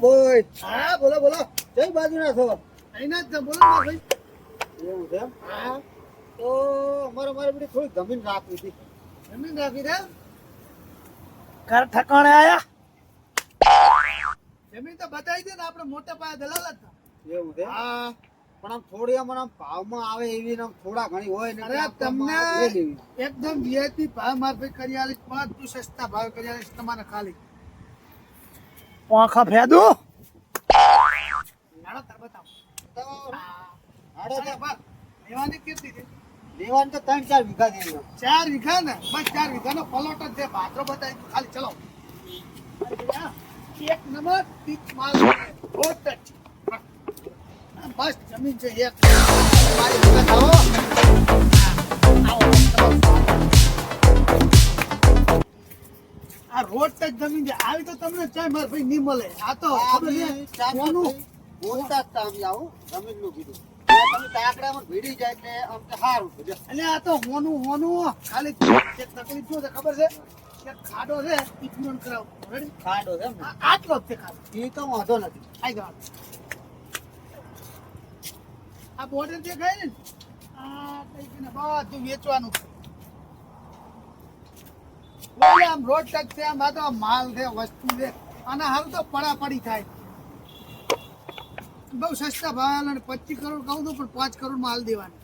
ભાઈ. હા બોલો બોલો. કઈ બાજુના છો? અહીંના જ બોલો ને ભાઈ. એવું છે એમ? હા તો મારે બધી થોડી જમીન રાખવી હતી. જમીન રાખી દે. ઘર ઠકાણે આયા. જમીન તો બતાવી દે ને આપણે મોટા પાયે દલાલ જ હતા. એવું છે એમ? હા પણ આમ થોડી આમ ભાવમાં આવે એવી ને આમ થોડા ઘણી હોય ને અરે તમને લઈ લેવી. એકદમ વીઆઈપી ભાવ મારફત કરી આલીશ, બધું સસ્તા ભાવ કરી આલીશ તમારે ખાલી. પાંખા ફેદો. નાડો તાર બતાવો. તો હાડો તો લેવાની કેટલી છે? લેવાનું તો 3-4 વીઘા થઈ ગયો. 4 વીઘા ને બસ 4 વીઘાનો પ્લોટ જ છે. ભાદરો બતાવી દઉં ખાલી ચલો. એક નંબર તીક માલ રોડ ટચ. બસ જમીન છે એક. મારી વખત આવો. આ રોડ ટચ જમીન છે. આવી તો તમને ચાય માર ભાઈ નહીં મળે. આ તો ખબર છે કોનું બોલતા જ તા અમે આવું જમીનનું કીધું. તમે તાકડામાં ભીડી જાય એટલે આમ તો સારું છે. એટલે આ તો હોનું ખાલી એક તકલીફ શું છે ખબર છે કે ખાડો છે ઈ પૂરણ કરાવો. રેડી? ખાડો છે એમ ને? આટલો જ છે ખાલી. એ તો વાંધો નથી. આઈ જાવ. આ બોર્ડર જે ગઈ ને આ કઈ કે બધું વેચવાનું છે. ઓલે આમ રોડ ટચ છે, આમ આ તો માલ છે, વસ્તુ છે. આના હારું તો પડાપડી થાય. બહુ સસ્તા ભાવ અને 25 કરોડ કહું તો પણ 5 કરોડ માલ દેવાની.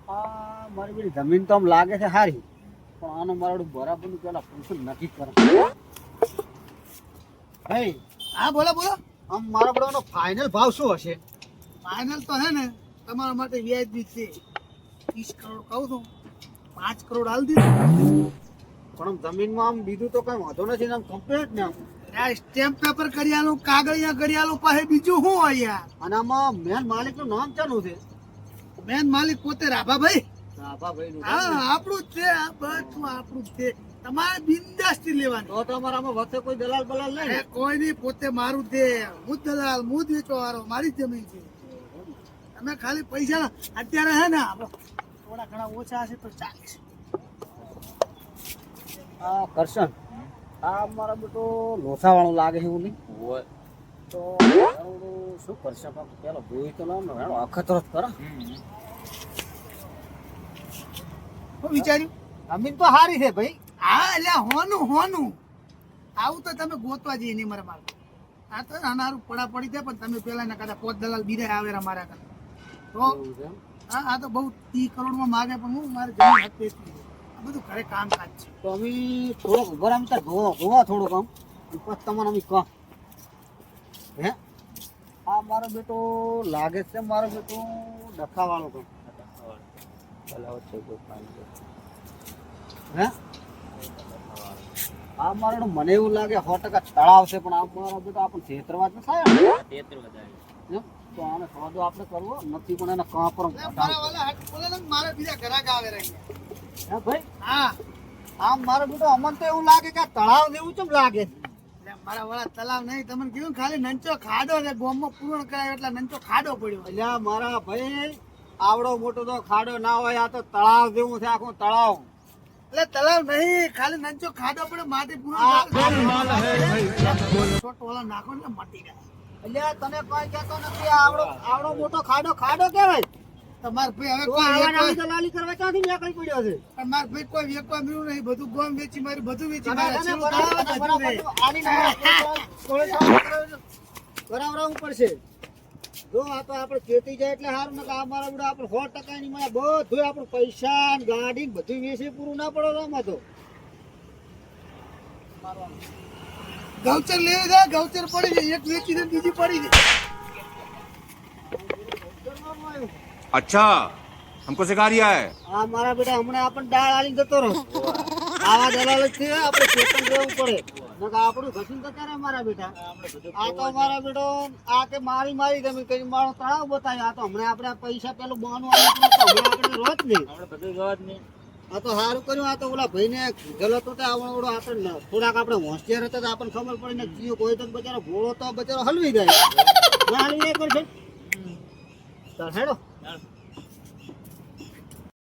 આ મારી બધી જમીન તો આમ લાગે છે સારી, પણ આનો મારું બરાબરનું પેલા પૂછું નક્કી કરે. ભાઈ હા બોલો બોલો. આમ મારા બધાનો ફાઇનલ ભાવ શું હશે? ફાઇનલ તો હે ને તમારા માટે વ્યાજબી છે. 30 કરોડ કહું તો 5 કરોડ હાલ દીધું. પણ આમ જમીનમાં આમ બીજું તો કઈ વાંધો નથી ને આમ કમ્પ્લીટ ને આમ. આ સ્ટેમ્પ પેપર કરી આલું, કાગળિયા કરી આલું, પાસે બીજું શું હોય યાર? અને આમાં મેન માલિકનું નામ ચાનું છે? મેન માલિક પોતે રાભાભાઈ. રાભાભાઈનું. હા આપણું જ છે. આ બધું આપણું જ છે. તમારે બિંદાસ્તી લેવાની. તો તમારામાં વચ્ચે કોઈ દલાલ બલાલ નહીં ને? એ કોઈ નહીં, પોતે મારું જ છે. હું જ દલાલ, હું જ વેચવા વાળો, મારી જ જમીન છે. તમે ખાલી પૈસા અત્યારે હે ને આપણો થોડા ઘણા ઓછા હશે તો ચાલીસ. આ કરશન આ મારા બેટો લોસા વાળું લાગે છે એવું નહીં હોય તો શું કરશે? પેલો જોઈ તો લાવ ને અખતરો જ કરો. શું વિચાર્યું? જમીન તો સારી છે ભાઈ. હા એટલે હોનું આવું તો તમે ગોતવા જઈએ નહીં મારા માલ. આ તો અનારું પડા પડી જાય પણ તમે પેલા ના કદાચ 5 દલાલ બીજા આવેરા મારા કરતા તો એવું છે એમ? હા આ તો બહુ 30 કરોડમાં માગે પણ હું મારે જમીન હાથ પેસવી છે. આ બધું ઘરે કામકાજ છે. તો અમે થોડોક ઉભા આમ ત્યાં જોવા થોડુંક આમ પછી તમારે અમે કહો હે આ મારો બેટો લાગે છે મારો બેટો ડખાવાળો કામ હે આ મારો મને એવું લાગે 100% તળાવ છે પણ આ મારો બેટો આપણને છેતરવા જ થાય એમ? તો આને સોદો આપણે કરવો નથી પણ એને કાં પર એટલે મારા વાલા હાથ બોલે ને મારે બીજા ઘરાક આવે રહી. હે ભાઈ હા આમ મારો બેટો અમને તો એવું લાગે કે આ તળાવ જેવું કેમ લાગે છે? એટલે મારા વાળા તલાવ નહીં, તમને કીધું ને ખાલી નંચો ખાડો છે. ગોમમાં પૂરણ કરાયો એટલે નંચો ખાડો પડ્યો. અલ્યા મારા ભાઈ આવડો મોટો તો ખાડો ના હોય, આ તો તળાવ જેવું છે આખું તળાવ. એટલે તલાવ નહીં, ખાલી નંચો ખાડો પડ્યો. માટી પૂરણ છોટ વાળા નાખો ને મટી જાય. અલ્યા તને કોઈ કહેતો નથી આવડો મોટો ખાડો કહેવાય. તમાર ભાઈ હવે તો કોઈ આવા વેચવા- નાની દલાલી કરવા ક્યાંથી નીકળી પડ્યો છે? પણ માર ભાઈ કોઈ વેચવા મળ્યું નહીં. બધું ગોમ વેચી મારી, બધું વેચી તને મારી. છેલ્લું તળાવ જ હજુ બરાબર નહીં. આની બરાબર પડશે. જો આ તો આપણે ખેતી જાય એટલે સારું ને આ મારા બધા આપણે 100% ની મળે બધું આપણું પૈસા ને ગાડી ને બધું વેચી પૂરું ના પડો આમાં તો. ગૌચર લેવી જાય, ગૌચર પડી જાય. એક વેચી દે બીજી પડી જાય. अच्छा हमको सिखा रिया है આ મારા બેટા હમણાં આપણને ડાળ આલી જતો રહો. આવા દલાલ જ છે આપણે ખેતર રહેવું પડે નકર આપણું ઘસીને જતા રહે મારા બેટા. આ તો મારા બેટો આ કે મારી તમે કઈ મારો તળાવ બતાવ્યો. આ તો હમણાં આપણે પૈસા પેલું બાનું આપણે રોજ નહીં. આ તો સારું કર્યું. આ તો ઓલા ભાઈને ગલત હતો આવડો આપણે થોડાક આપણે હોશિયાર હતા તો આપણને ખબર પડી ને જીવ કોઈ તો બચારો ભોળો તો બચારો હલવી જાય. હલવી નહીં કરશે ચાલ હેડો.